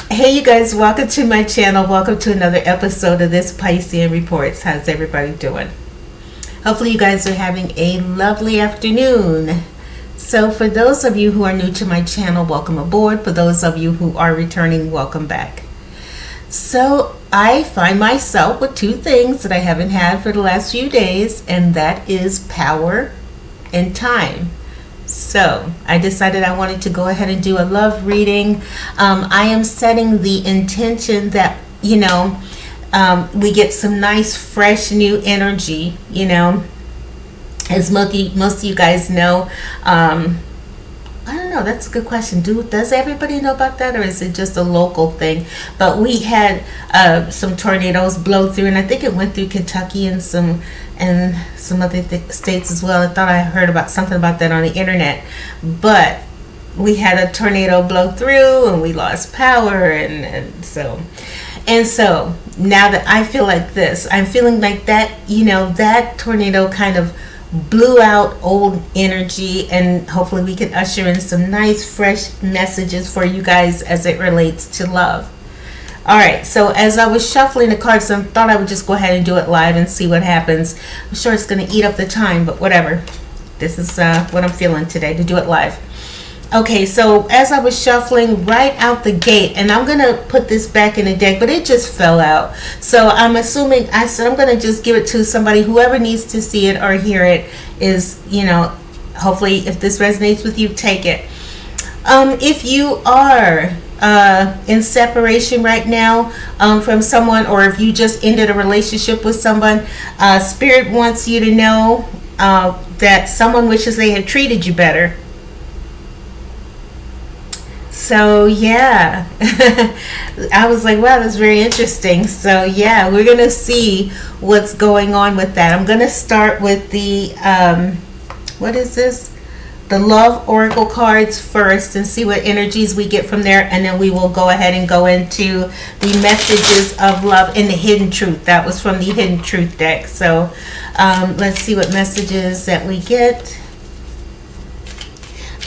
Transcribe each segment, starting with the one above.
Hey, you guys, welcome to my channel. Welcome to another episode of this Piscean Reports. How's everybody doing? Hopefully, you guys are having a lovely afternoon. So, for those of you who are new to my channel, welcome aboard. For those of you who are returning, welcome back. So, I find myself with two things that I haven't had for the last few days, and that is power and time. So I decided I wanted to go ahead and do a love reading. I am setting the intention that, we get some nice, fresh, new energy, as most of you guys know. I don't know, that's a good question. Does everybody know about that, or is it just a local thing? But we had some tornadoes blow through, and I think it went through Kentucky and some other states as well. I thought I heard about something about that on the internet, but we had a tornado blow through, and we lost power, and so now that I feel like this, I'm feeling like that. That tornado kind of blew out old energy, and hopefully we can usher in some nice fresh messages for you guys as it relates to love. All right, so as I was shuffling the cards, I thought I would just go ahead and do it live and see what happens. I'm sure it's going to eat up the time, but whatever. This is what I'm feeling today, to do it live. Okay, so as I was shuffling right out the gate, and I'm going to put this back in the deck, but it just fell out. So I'm assuming, I said I'm going to just give it to somebody, whoever needs to see it or hear it is, hopefully if this resonates with you, take it. If you are in separation right now from someone, or if you just ended a relationship with someone, Spirit wants you to know that someone wishes they had treated you better. So yeah, I was like, wow, that's very interesting. So yeah, we're going to see what's going on with that. I'm going to start with the, what is this? The Love Oracle cards first, and see what energies we get from there. And then we will go ahead and go into the messages of love and the Hidden Truth. That was from the Hidden Truth deck. So let's see what messages that we get.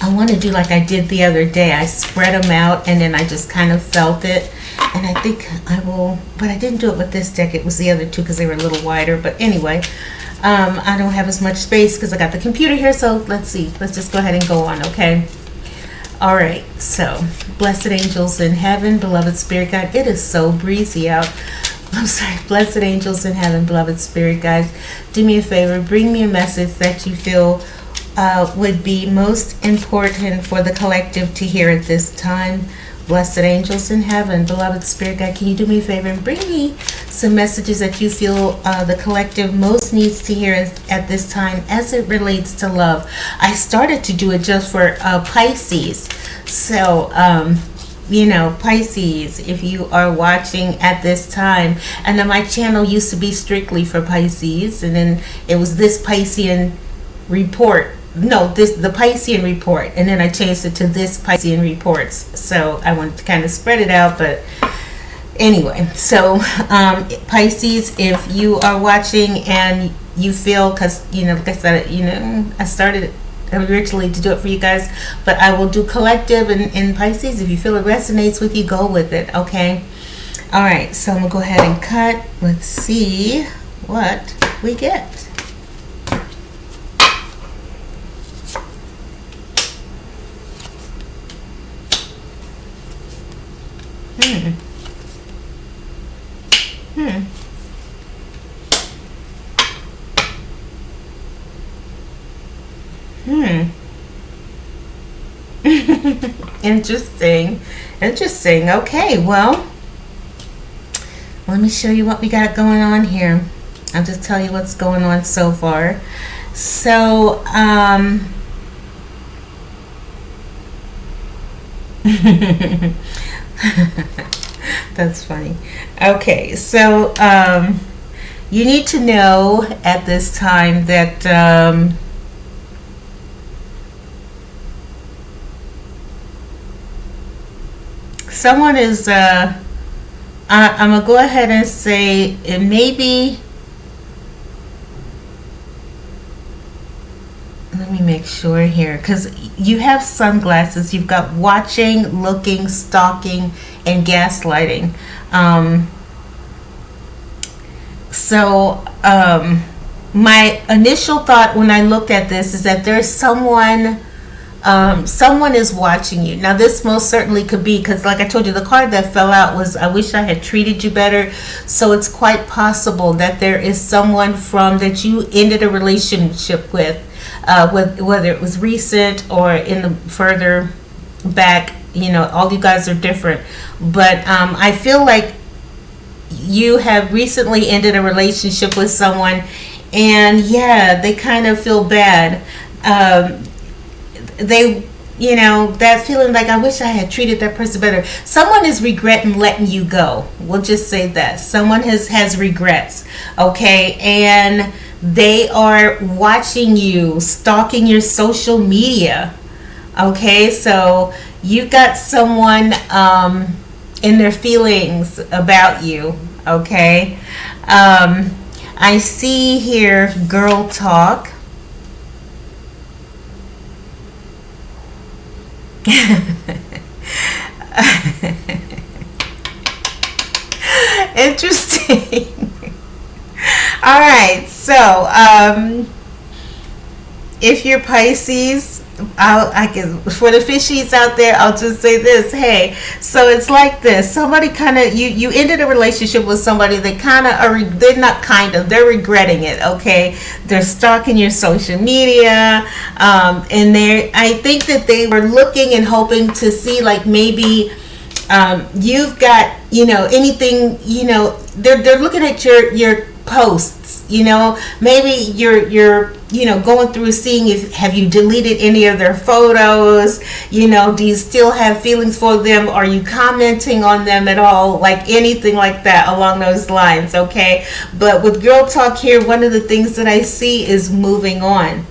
I want to do like I did the other day. I spread them out, and then I just kind of felt it. And I think I will, but I didn't do it with this deck. It was the other two because they were a little wider. But anyway, I don't have as much space because I got the computer here. So let's see. Let's just go ahead and go on, okay? All right. So, blessed angels in heaven, beloved spirit guide. It is so breezy out. I'm sorry. Blessed angels in heaven, beloved spirit guides. Do me a favor. Bring me a message that you feel would be most important for the collective to hear at this time. Blessed angels in heaven, beloved spirit guide, can you do me a favor and bring me some messages that you feel the collective most needs to hear at this time as it relates to love? I started to do it just for Pisces. So Pisces, if you are watching at this time, and then my channel used to be strictly for Pisces, and then it was this Piscean report. No, the Piscean report, and then I changed it to this Piscean reports. So I wanted to kind of spread it out, but anyway. So Pisces, if you are watching and you feel, because like I said, I started originally to do it for you guys, but I will do collective and Pisces. If you feel it resonates with you, go with it. Okay. All right. So I'm gonna go ahead and cut. Let's see what we get. Interesting. Okay, well, let me show you what we got going on here. I'll just tell you what's going on so far. So, that's funny. Okay, so you need to know at this time that someone is I'm gonna go ahead and say it may be, let me make make sure here, because you have sunglasses. You've got watching, looking, stalking, and gaslighting. My initial thought when I looked at this is that there's someone is watching you. Now, this most certainly could be, because like I told you, the card that fell out was, I wish I had treated you better. So it's quite possible that there is someone that you ended a relationship with whether it was recent or in the further back. All you guys are different, but I feel like you have recently ended a relationship with someone, and yeah, they kind of feel bad. That feeling like, I wish I had treated that person better. Someone is regretting letting you go. We'll just say that. Someone has regrets, okay? And they are watching you, stalking your social media, okay? So you've got someone in their feelings about you, okay? I see here girl talk. Interesting. All right, so if you're Pisces, I can, for the fishies out there, I'll just say this. Hey, so it's like this. Somebody kind of, you ended a relationship with somebody that kind of they're regretting it, okay? They're stalking your social media, and I think that they were looking and hoping to see, like, maybe you've got, anything, they're looking at your posts, maybe you're going through seeing have you deleted any of their photos, do you still have feelings for them, are you commenting on them at all, like anything like that along those lines, okay? But with girl talk here, one of the things that I see is moving on.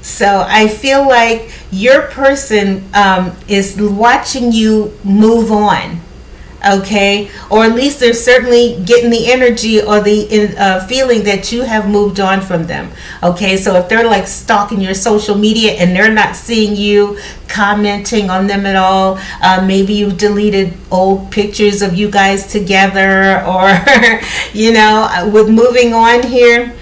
So I feel like your person is watching you move on, okay? Or at least they're certainly getting the energy or the feeling that you have moved on from them, okay? So if they're like stalking your social media and they're not seeing you commenting on them at all, maybe you deleted old pictures of you guys together, or with moving on here,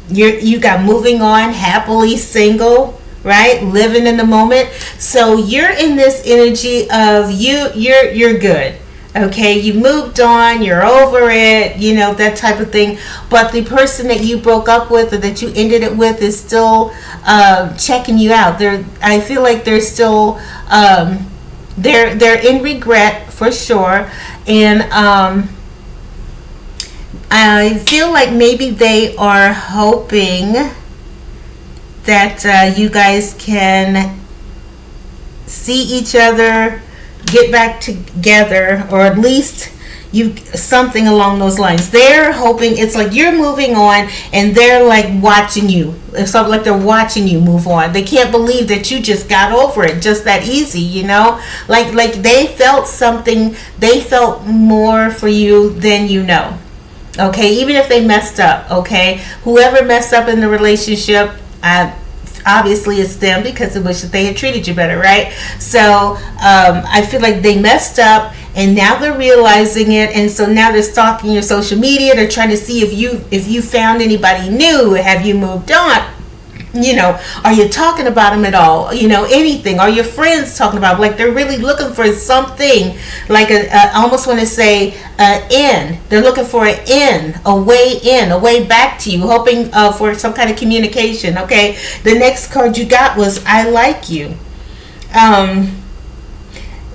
you got moving on, happily single, right? Living in the moment. So you're in this energy of you're good. Okay, you moved on, you're over it, that type of thing. But the person that you broke up with or that you ended it with is still checking you out. I feel like they're still they're in regret for sure, and I feel like maybe they are hoping that you guys can see each other, get back together, or at least something along those lines. They're hoping, it's like you're moving on and they're like watching you. It's something like they're watching you move on. They can't believe that you just got over it just that easy, like they felt something, they felt more for you than okay, even if they messed up, okay? Whoever messed up in the relationship, obviously it's them, because they wish that they had treated you better, right? So I feel like they messed up and now they're realizing it, and so now they're stalking your social media. They're trying to see if you found anybody new. Have you moved on? Are you talking about them at all? Anything? Are your friends talking about them? Like, they're really looking for something, like I almost want to say in. They're looking for an in, a way back to you, hoping for some kind of communication, okay? The next card you got was I like you.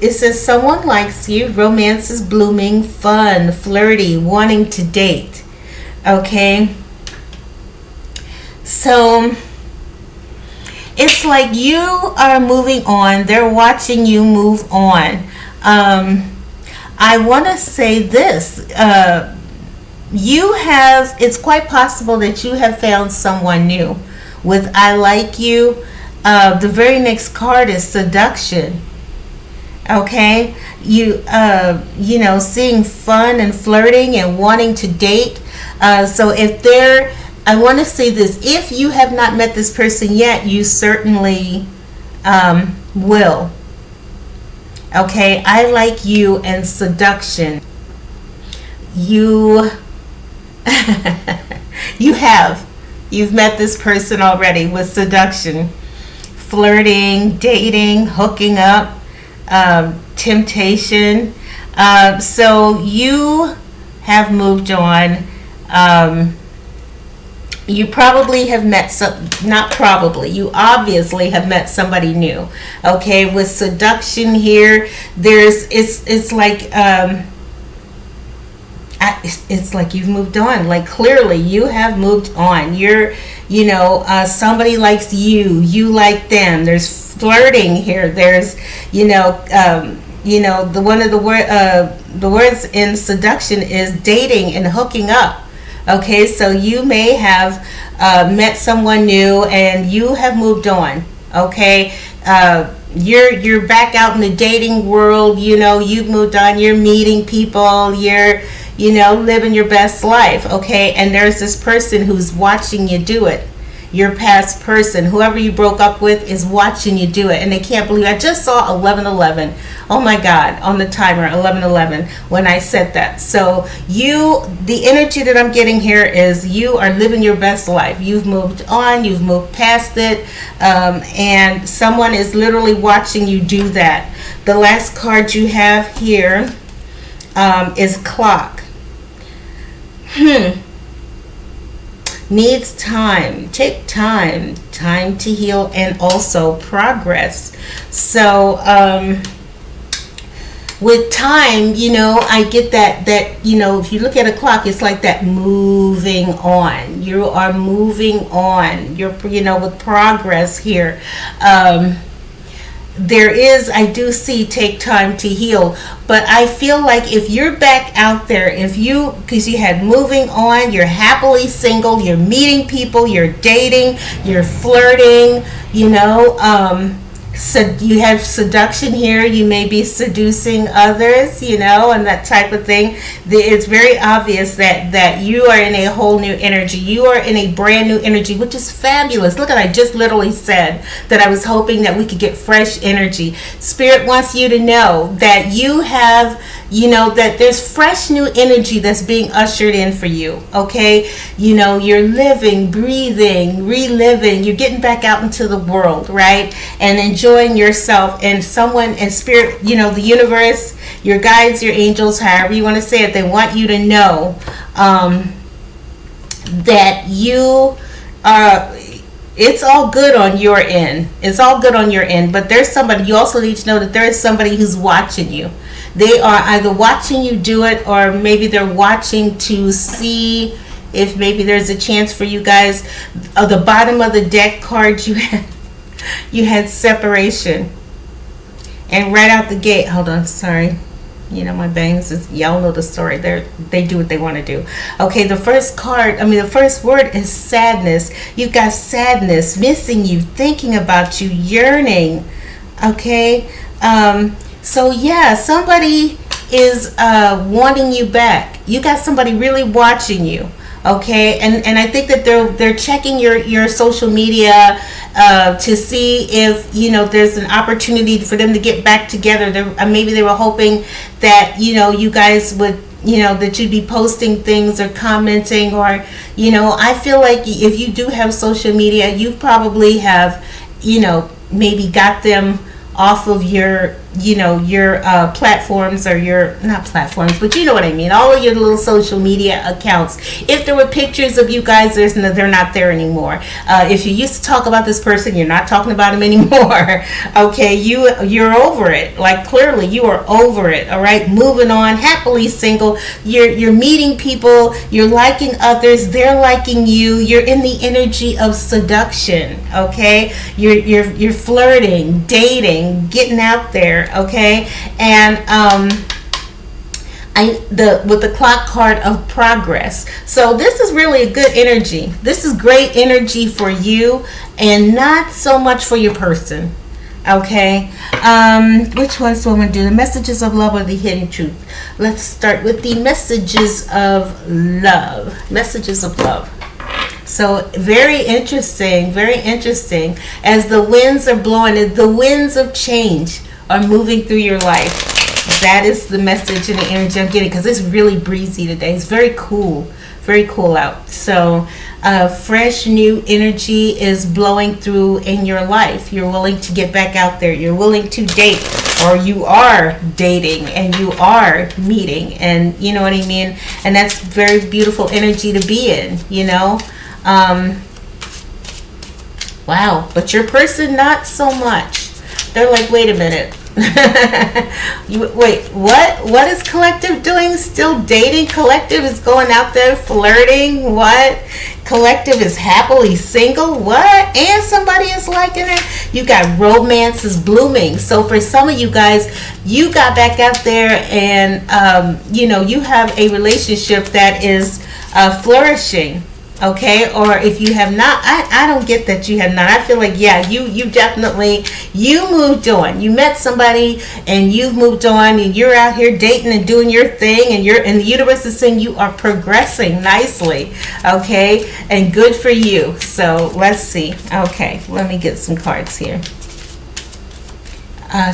It says someone likes you, romance is blooming, fun, flirty, wanting to date, okay? So it's like you are moving on. They're watching you move on. I want to say this. It's quite possible that you have found someone new. With I like you, the very next card is seduction. Okay? Seeing fun and flirting and wanting to date. So if they're I want to say this. If you have not met this person yet, you certainly will. Okay, I like you and seduction. You you've met this person already with seduction, flirting, dating, hooking up, temptation. So you have moved on. You probably have met not probably, you obviously have met somebody new. Okay, with seduction here, it's like it's like you've moved on. Like, clearly you have moved on. You're, somebody likes you, you like them. There's flirting here. There's, the words in seduction is dating and hooking up. Okay, so you may have met someone new and you have moved on. Okay, you're back out in the dating world. You've moved on. You're meeting people. You're living your best life. Okay, and there's this person who's watching you do it. Your past person, whoever you broke up with, is watching you do it, and they can't believe. I just saw 11:11. Oh my God, on the timer, 11:11 when I said that. So the energy that I'm getting here is you are living your best life. You've moved on. You've moved past it, and someone is literally watching you do that. The last card you have here is clock. Needs time. Take time to heal, and also progress. So with time, I get that if you look at a clock, it's like that moving on. You are moving on. You're with progress here. I do see take time to heal, but I feel like if you're back out there, because you had moving on, you're happily single, you're meeting people, you're dating, you're flirting, so you have seduction here. You may be seducing others, and that type of thing. It's very obvious that you are in a whole new energy. You are in a brand new energy, which is fabulous. Look, I just literally said that I was hoping that we could get fresh energy. Spirit wants you to know that you have, that there's fresh new energy that's being ushered in for you. Okay, you're living, breathing, reliving. You're getting back out into the world, right, and enjoying yourself. And spirit, the universe, your guides, your angels, however you want to say it, they want you to know that you are, it's all good on your end. It's all good on your end, but there's somebody, you also need to know that there is somebody who's watching you. They are either watching you do it, or maybe they're watching to see if maybe there's a chance for you guys. The bottom of the deck cards you had separation, and right out the gate, hold on, sorry, my bangs is, y'all know the story. They do what they want to do. Okay, the first word is sadness. You've got sadness, missing you, thinking about you, yearning. Okay, so yeah, somebody is wanting you back. You got somebody really watching you. Okay, and I think that they're checking your social media to see if there's an opportunity for them to get back together. Maybe they were hoping that you guys would that you'd be posting things or commenting, or I feel like if you do have social media, you probably have maybe got them off of your platforms, or your, not platforms, but you know what I mean, all of your little social media accounts. If there were pictures of you guys, they're not there anymore. If you used to talk about this person, you're not talking about him anymore. Okay, you're over it. Like, clearly you are over it. All right, moving on, happily single. You're meeting people, you're liking others, they're liking you. You're in the energy of seduction. Okay, you're flirting, dating, getting out there. Okay, and with the clock card of progress. So this is really a good energy. This is great energy for you, and not so much for your person. Okay, which ones do I want to do? The messages of love or the hidden truth? Let's start with the messages of love. Messages of love. So very interesting, very interesting. As the winds are blowing, the winds of change are moving through your life. That is the message and the energy I'm getting, because it's really breezy today. It's very cool out. So fresh new energy is blowing through in your life. You're willing to get back out there. You're willing to date, or you are dating and you are meeting, and you know what I mean. And that's very beautiful energy to be in, you know. Wow, but your person, not so much. They're like, wait a minute. Wait, what is collective doing? Still dating? Collective is going out there flirting? What? Collective is happily single? What? And somebody is liking it? You got romance is blooming. So for some of you guys, you got back out there and you have a relationship that is flourishing. Okay, or if you have not, I don't get that you have not. I feel like, yeah, you definitely, you moved on. You met somebody and you've moved on, and you're out here dating and doing your thing, and the universe is saying you are progressing nicely. Okay, and good for you. So let's see. Okay, let me get some cards here.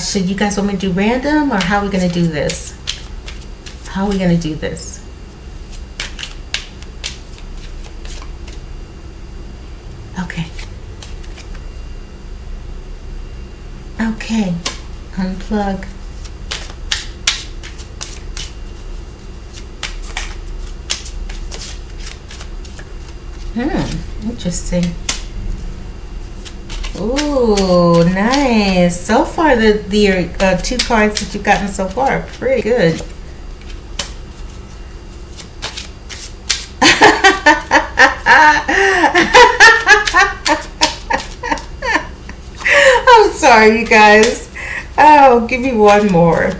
Should you guys want me to do random, or how are we going to do this? How are we going to do this? Okay. Okay. Unplug. Interesting. Ooh, nice. So far, the two cards that you've gotten so far are pretty good. I'm sorry, you guys. Oh, give me one more.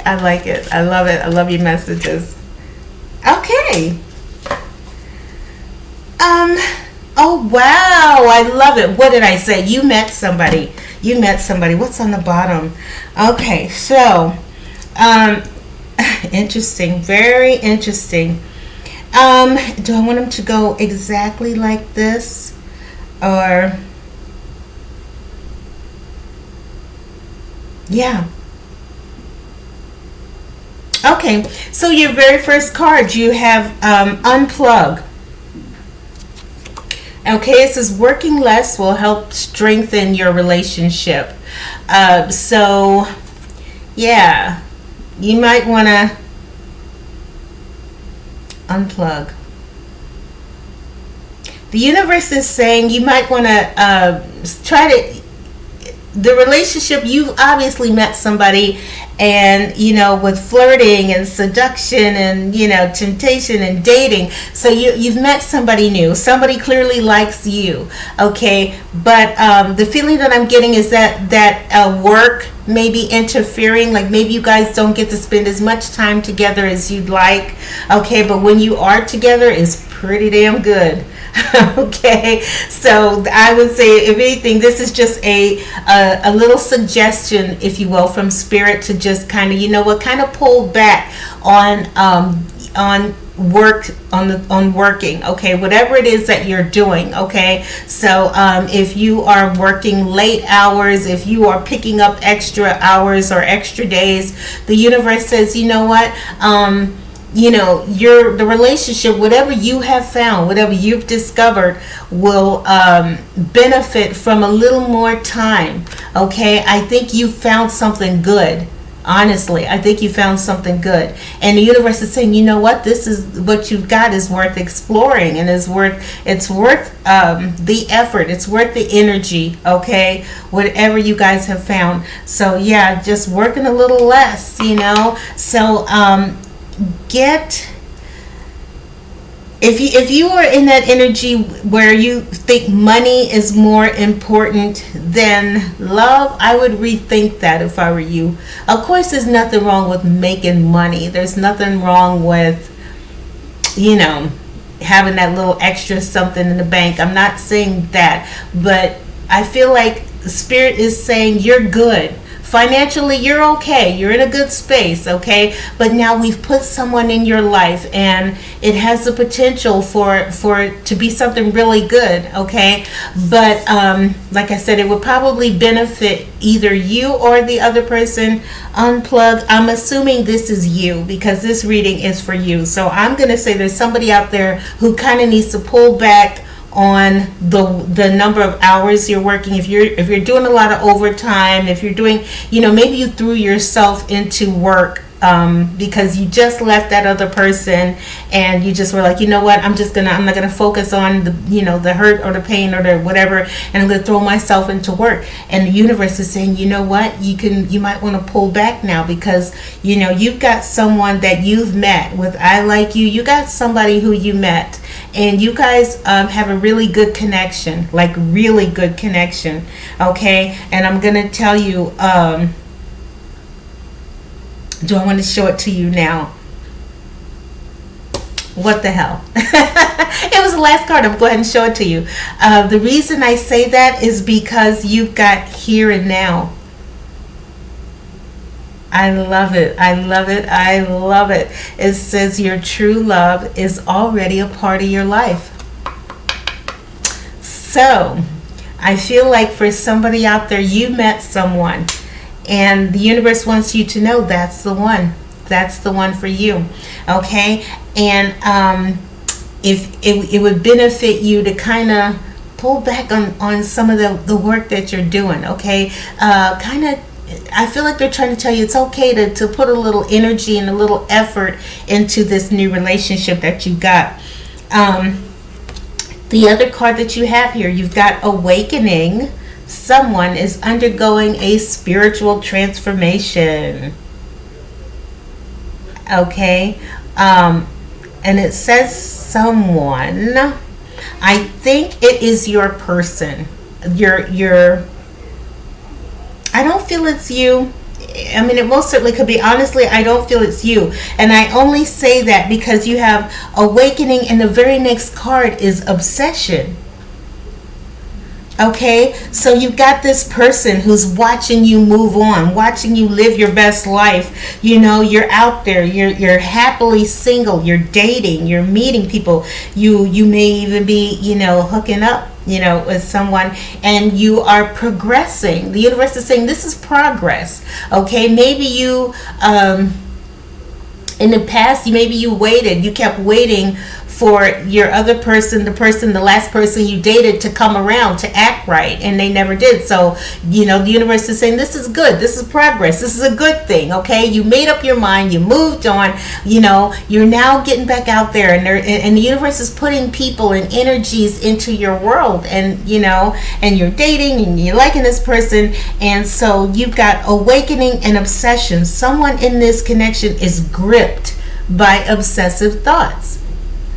I like it. I love it. I love your messages. Okay. Oh, wow. I love it. What did I say? You met somebody. You met somebody. What's on the bottom? Okay, so, interesting. Very interesting. Do I want them to go exactly like this? Or, yeah. Okay, so your very first card, you have unplug. Okay, it says working less will help strengthen your relationship. So, yeah, you might want to unplug. The universe is saying you might want to try to, the relationship, you've obviously met somebody, and with flirting and seduction and temptation and dating, so you've met somebody new. Somebody clearly likes you, okay, but the feeling that I'm getting is that work may be interfering. Like maybe you guys don't get to spend as much time together as you'd like, okay, but when you are together, it's pretty damn good. Okay, so I would say, if anything, this is just a little suggestion, if you will, from spirit to just kind of pull back on work, on working, okay, whatever it is that you're doing, okay. So if you are working late hours, if you are picking up extra hours or extra days, the universe says, you know what, the relationship, whatever you have found, whatever you've discovered, will benefit from a little more time. Okay, I think you found something good. Honestly, I think you found something good, and the universe is saying, you know what, this is what you've got is worth exploring, and it's worth the effort, it's worth the energy. Okay, whatever you guys have found. So yeah, just working a little less, so if you are in that energy where you think money is more important than love, I would rethink that if I were you. Of course, there's nothing wrong with making money. There's nothing wrong with having that little extra something in the bank. I'm not saying that, but I feel like Spirit is saying you're good financially you're okay, you're in a good space, okay, but now we've put someone in your life and it has the potential for it to be something really good, okay, but like I said, it would probably benefit either you or the other person. Unplug. I'm assuming this is you because this reading is for you, so I'm going to say there's somebody out there who kind of needs to pull back on the number of hours you're working. If you're doing a lot of overtime, if you're doing, maybe you threw yourself into work because you just left that other person and you just were like, you know what, I'm not gonna focus on the hurt or the pain or the whatever, and I'm gonna throw myself into work. And the universe is saying, you know what, you might want to pull back now because you've got someone that you've met with I like you got somebody who you met and you guys have a really good connection, like really good connection, okay. And I'm gonna tell you, do I want to show it to you now? What the hell? It was the last card. I'm going to go ahead and show it to you. The reason I say that is because you've got here and now. I love it. I love it. I love it. It says your true love is already a part of your life. So I feel like for somebody out there, you met someone and the universe wants you to know that's the one. That's the one for you. Okay? And if it would benefit you to kind of pull back on some of the work that you're doing. Okay? I feel like they're trying to tell you it's okay to put a little energy and a little effort into this new relationship that you got. The other card that you have here, you've got awakening. Someone is undergoing a spiritual transformation. Okay. And it says someone. I think it is your person. Your I don't feel it's you. I mean, it most certainly could be. Honestly, I don't feel it's you. And I only say that because you have awakening and the very next card is obsession. Okay, so you've got this person who's watching you move on, watching you live your best life. You're out there, you're happily single, you're dating, you're meeting people. You may even be, hooking up, with someone, and you are progressing. The universe is saying this is progress. Okay, maybe you in the past, maybe you kept waiting for your other person, the last person you dated to come around to act right, and they never did. So, the universe is saying this is good, this is progress, this is a good thing, okay? You made up your mind, you moved on, you're now getting back out there, and the universe is putting people and energies into your world, and and you're dating and you're liking this person, and so you've got awakening and obsession. Someone in this connection is gripped by obsessive thoughts.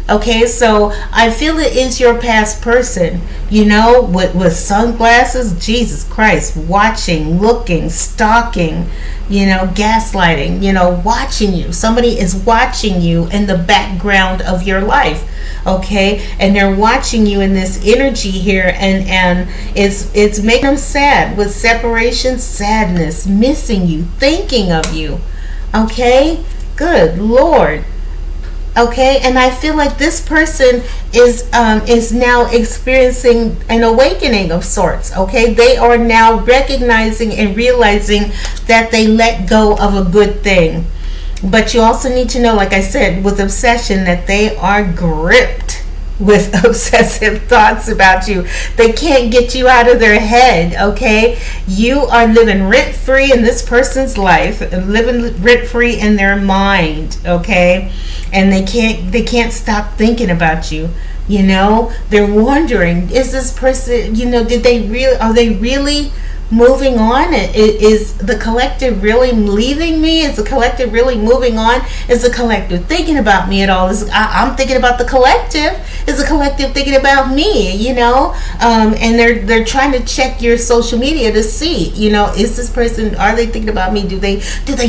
Okay, so I feel it is your past person, with sunglasses, Jesus Christ, watching, looking, stalking, gaslighting, watching you. Somebody is watching you in the background of your life, okay? And they're watching you in this energy here, and it's making them sad with separation, sadness, missing you, thinking of you, okay? Good Lord. Okay, and I feel like this person is now experiencing an awakening of sorts. Okay, they are now recognizing and realizing that they let go of a good thing. But you also need to know, like I said, with obsession, that they are gripped with obsessive thoughts about you. They can't get you out of their head, okay? You are living rent-free in this person's life, living rent-free in their mind, okay? And they can't stop thinking about you. They're wondering, is this person, are they really moving on? Is the collective really leaving me? Is the collective really moving on? Is the collective thinking about me at all? I'm thinking about the collective. Is the collective thinking about me? And they're trying to check your social media to see, is this person, are they thinking about me? Do they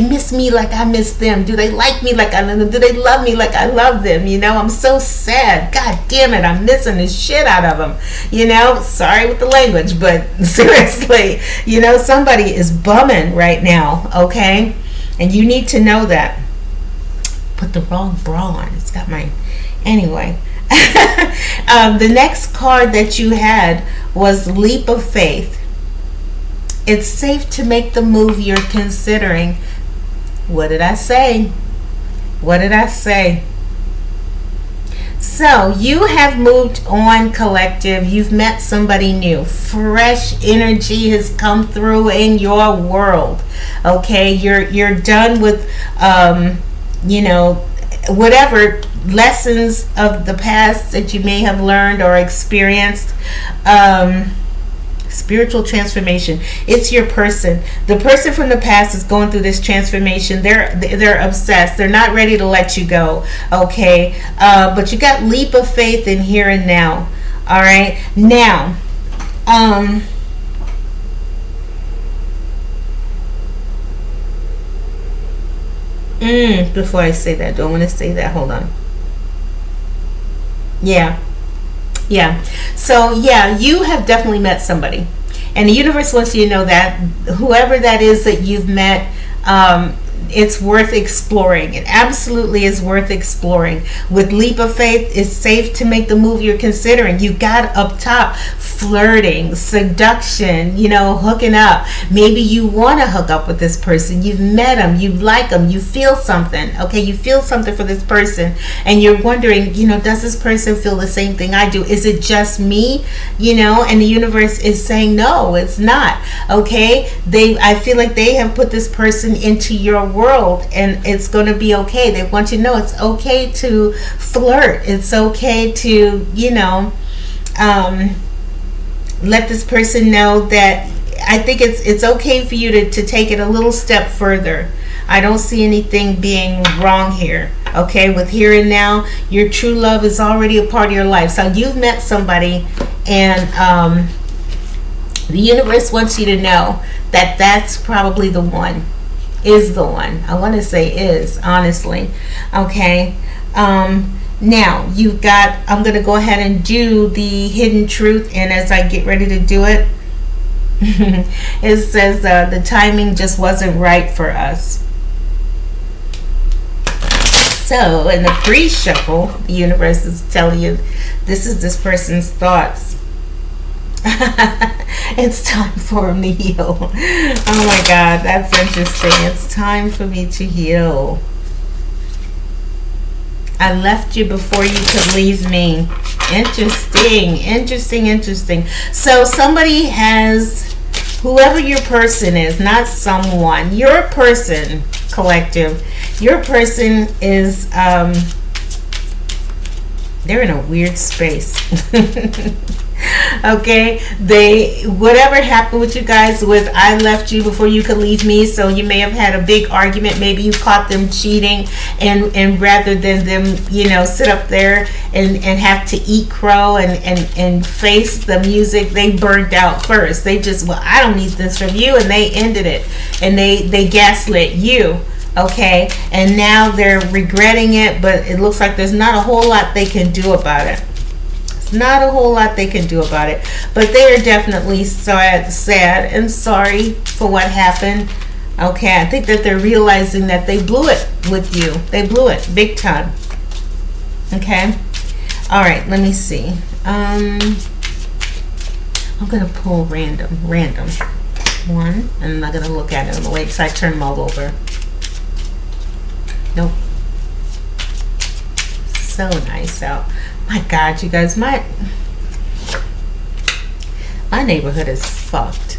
miss me like I miss them? Do they like me like I love them? Do they love me like I love them? I'm so sad. God damn it, I'm missing the shit out of them. Sorry with the language, but seriously. You know, somebody is bumming right now, okay? And you need to know that. Put the wrong bra on. It's got my... Anyway. The next card that you had was Leap of Faith. It's safe to make the move you're considering. What did I say? What did I say? So you have moved on, collective. You've met somebody new. Fresh energy has come through in your world. Okay, you're done with you know, whatever lessons of the past that you may have learned or experienced. Spiritual transformation. It's your person. The person from the past is going through this transformation. They're obsessed. They're not ready to let you go. Okay, but you got leap of faith in here and now. All right, now, before I say that, don't want to say that. Hold on. Yeah. So yeah, you have definitely met somebody, and the universe wants you to know that whoever that is that you've met, it's worth exploring. It absolutely is worth exploring. With leap of faith, it's safe to make the move you're considering. You got up top flirting, seduction, you know, hooking up. Maybe you want to hook up with this person. You've met them, you like them, you feel something. Okay, you feel something for this person, and you're wondering, you know, does this person feel the same thing I do? Is it just me? You know, and the universe is saying no, it's not. Okay, I feel like they have put this person into your world, and it's going to be okay. They want you to know it's okay to flirt. It's okay to, you know, let this person know that I think it's okay for you to take it a little step further. I don't see anything being wrong here. Okay, with here and now, your true love is already a part of your life. So you've met somebody, and the universe wants you to know that that's probably the one. Is the one. I want to say is, honestly. Okay. Now you've got, I'm going to go ahead and do the hidden truth, and as I get ready to do it, it says the timing just wasn't right for us. So in the pre-shuffle, the universe is telling you this is this person's thoughts. It's time for me to heal. Oh my God, that's interesting. It's time for me to heal. I left you before you could leave me. Interesting. So somebody has, whoever your person is, not someone, your person, collective, your person is, they're in a weird space. Okay, whatever happened with you guys with I left you before you could leave me, so you may have had a big argument. Maybe you caught them cheating, and rather than them, you know, sit up there and have to eat crow and face the music, they burned out first. They just, well, I don't need this from you, and they ended it, and they gaslit you. Okay, and now they're regretting it, but it looks like there's not a whole lot they can do about it. Not a whole lot they can do about it, but they are definitely sad and sorry for what happened. Okay, I think that they're realizing that they blew it with you. They blew it big time. Okay, all right, let me see. I'm gonna pull random one, and I'm not gonna look at it on the way because I turn them all over. Nope. So nice out. My God, you guys, my neighborhood is fucked.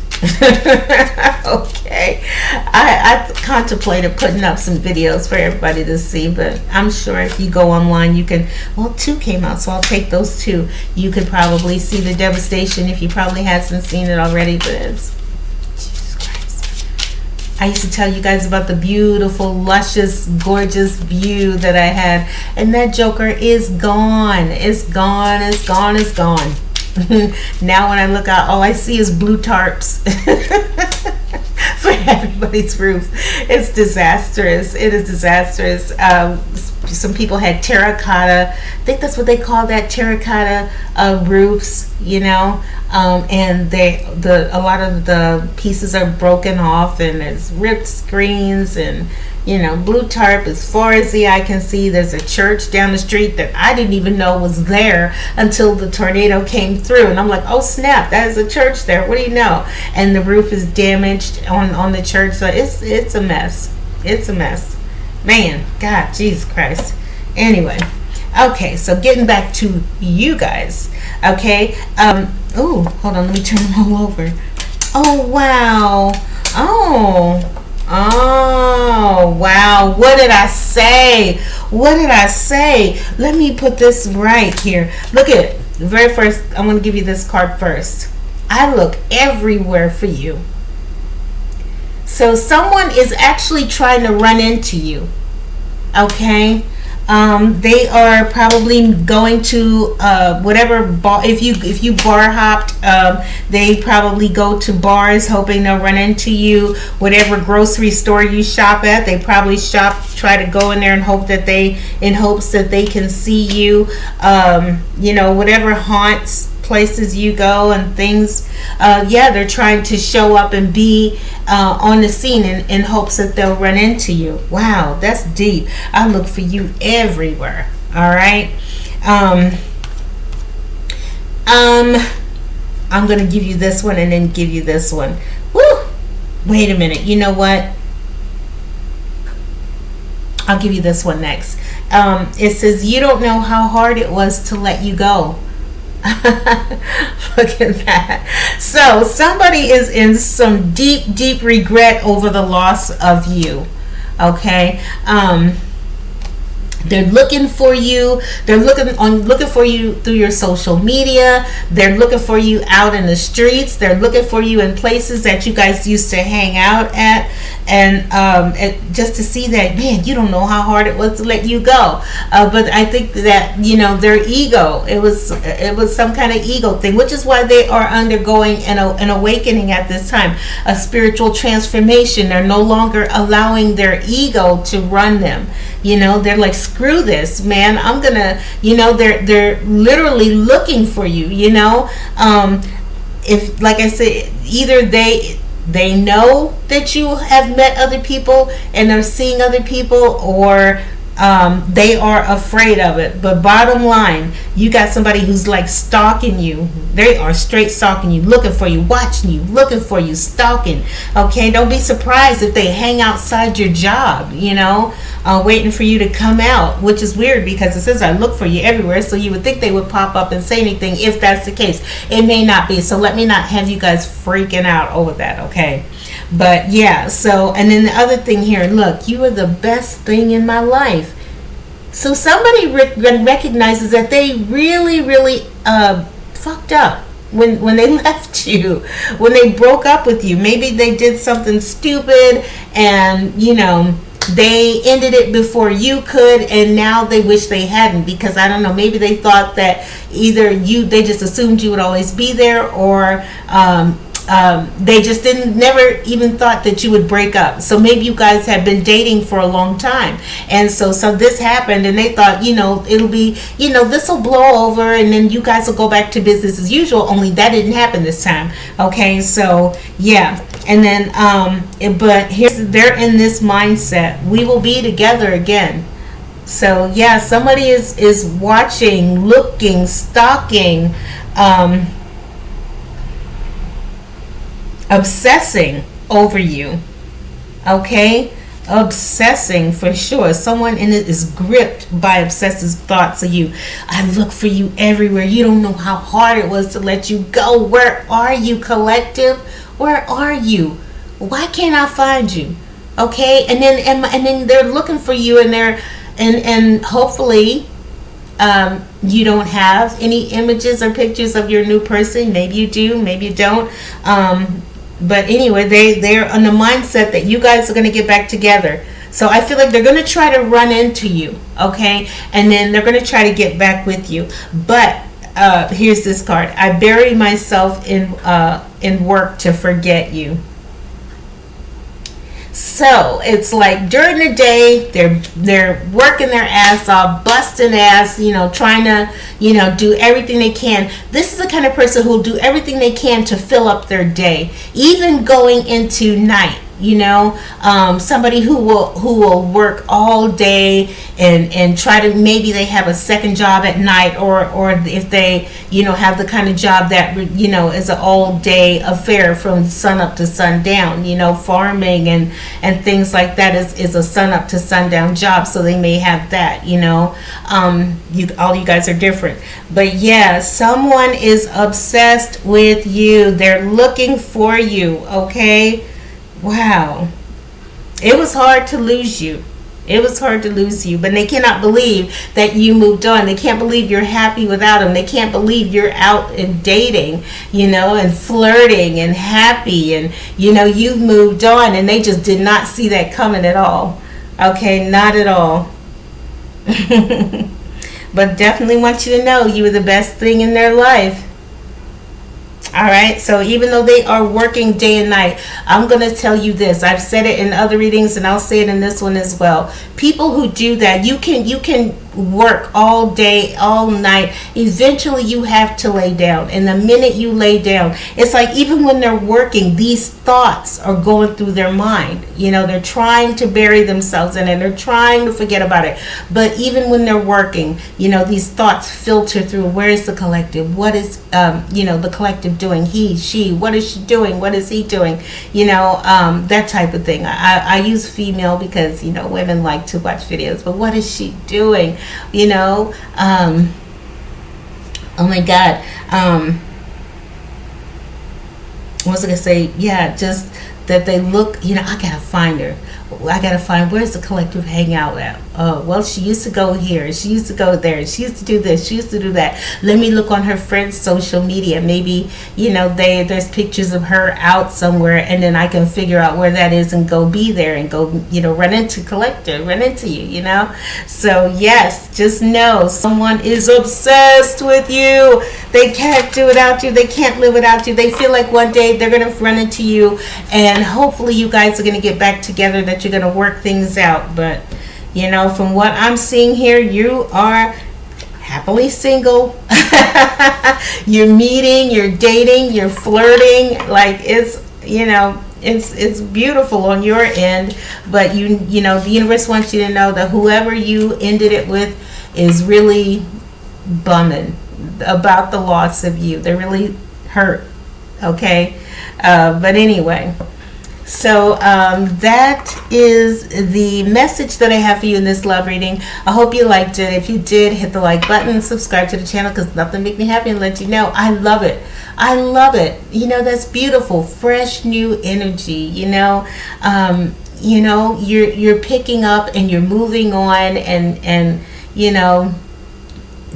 Okay, I contemplated putting up some videos for everybody to see, but I'm sure if you go online, you can. Well, 2 came out, so I'll take those 2. You could probably see the devastation if you probably hasn't seen it already, but it's, Jesus Christ. I used to tell you guys about the beautiful, luscious, gorgeous view that I had, and that joker is gone. It's gone. Now when I look out, all I see is blue tarps for everybody's roof. It's disastrous. It is disastrous. some people had terracotta. I think that's what they call that, terracotta roofs. And a lot of the pieces are broken off, and there's ripped screens, and blue tarp as far as the eye can see. There's a church down the street that I didn't even know was there until the tornado came through, and I'm like, oh snap, that is a church there. What do you know? And the roof is damaged on the church, so it's a mess. It's a mess, man. God, Jesus Christ. Anyway, okay, so getting back to you guys. Okay, oh, hold on, let me turn them all over. Oh wow. Oh, wow. What did I say? Let me put this right here. Look at it. The very first, I'm going to give you this card first. I look everywhere for you. So someone is actually trying to run into you. Okay? They are probably going to whatever bar. If you bar hopped, they probably go to bars hoping they'll run into you. Whatever grocery store you shop at, they probably try to go in there in hopes that they can see you. Whatever haunts, places you go and things, they're trying to show up and be on the scene in hopes that they'll run into you. Wow, that's deep. I look for you everywhere. All right. I'm gonna give you this one and then give you this one. Woo! Wait a minute. You know what? I'll give you this one next. It says, you don't know how hard it was to let you go. Look at that. So somebody is in some deep regret over the loss of you. Okay. They're looking for you. They're looking for you through your social media. They're looking for you out in the streets. They're looking for you in places that you guys used to hang out at, and just to see that, man, you don't know how hard it was to let you go. But I think that their ego. It was some kind of ego thing, which is why they are undergoing an awakening at this time, a spiritual transformation. They're no longer allowing their ego to run them. They're like, screw this, man. I'm gonna, they're literally looking for you. If, like I said, either they know that you have met other people and are seeing other people, or they are afraid of it. But bottom line, you got somebody who's like stalking you. They are straight stalking you, looking for you, watching you, looking for you, stalking. Okay, don't be surprised if they hang outside your job, waiting for you to come out, which is weird because it says I look for you everywhere, so you would think they would pop up and say anything if that's the case. It may not be, so let me not have you guys freaking out over that, okay? But yeah, so, and then the other thing here, look, you are the best thing in my life. So somebody recognizes that they really fucked up when they left you, when they broke up with you. Maybe they did something stupid and, they ended it before you could, and now they wish they hadn't, because I don't know, maybe they thought that either they just assumed you would always be there, or they just never even thought that you would break up. So maybe you guys had been dating for a long time, and so this happened, and they thought, it'll be, this will blow over, and then you guys will go back to business as usual. Only that didn't happen this time. Okay, so yeah, and then but they're in this mindset: we will be together again. So yeah, somebody is watching, looking, stalking, obsessing over you. Okay, obsessing for sure. Someone in it is gripped by obsessive thoughts of you. I look for you everywhere. You don't know how hard it was to let you go. Where are you, collective? Where are you? Why can't I find you? Okay, and then they're looking for you, and and hopefully you don't have any images or pictures of your new person. Maybe you do, maybe you don't. But anyway, they're on the mindset that you guys are going to get back together. So I feel like they're going to try to run into you, okay? And then they're going to try to get back with you. But here's this card. I bury myself in work to forget you. So it's like during the day they're working their ass off, busting ass, trying to, do everything they can. This is the kind of person who'll do everything they can to fill up their day, even going into night. Somebody who will work all day and try to, maybe they have a second job at night, or if they have the kind of job that is an all day affair from sun up to sundown. Farming and things like that is a sun up to sundown job, so they may have that. All you guys are different, but yeah, someone is obsessed with you. They're looking for you. Okay. Wow. It was hard to lose you. But they cannot believe that you moved on. They can't believe you're happy without them. They can't believe you're out and dating, and flirting and happy, and you've moved on, and they just did not see that coming at all. Okay, not at all. But definitely want you to know you were the best thing in their life. All right, so even though they are working day and night, I'm going to tell you this. I've said it in other readings, and I'll say it in this one as well. People who do that, you can work all day, all night. Eventually, you have to lay down. And the minute you lay down, it's like even when they're working, these thoughts are going through their mind. They're trying to bury themselves in it. They're trying to forget about it. But even when they're working, these thoughts filter through. Where is the collective? What is, the collective doing? He, she, what is she doing? What is he doing? That type of thing. I use female because, women like to watch videos. But what is she doing? Oh my God. What was I gonna say? Yeah, just that they look, I gotta find her. I gotta find, where's the collective hangout at? Oh, well, she used to go here, she used to go there, she used to do this, she used to do that. Let me look on her friend's social media. Maybe, there's pictures of her out somewhere, and then I can figure out where that is and go be there and go, run into collective, run into you, So yes, just know someone is obsessed with you. They can't do without you. They can't live without you. They feel like one day they're gonna run into you, and hopefully you guys are gonna get back together, that you're gonna work things out. But from what I'm seeing here, you are happily single. You're meeting, you're dating, you're flirting. Like it's beautiful on your end. But the universe wants you to know that whoever you ended it with is really bumming about the loss of you. They're really hurt. Okay. But anyway. So that is the message that I have for you in this love reading. I hope you liked it. If you did, hit the like button, subscribe to the channel, because nothing makes me happy and let you know I love it. I love it. That's beautiful, fresh, new energy. You're picking up and you're moving on and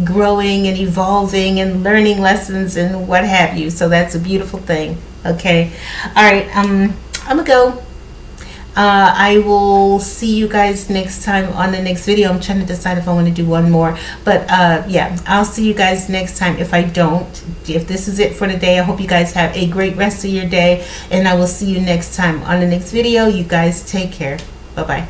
growing and evolving and learning lessons and what have you. So that's a beautiful thing. Okay. All right. I'm gonna go. I will see you guys next time on the next video. I'm trying to decide if I want to do one more, but yeah, I'll see you guys next time. If I don't, if this is it for today, I hope you guys have a great rest of your day, and I will see you next time on the next video. You guys take care. Bye bye.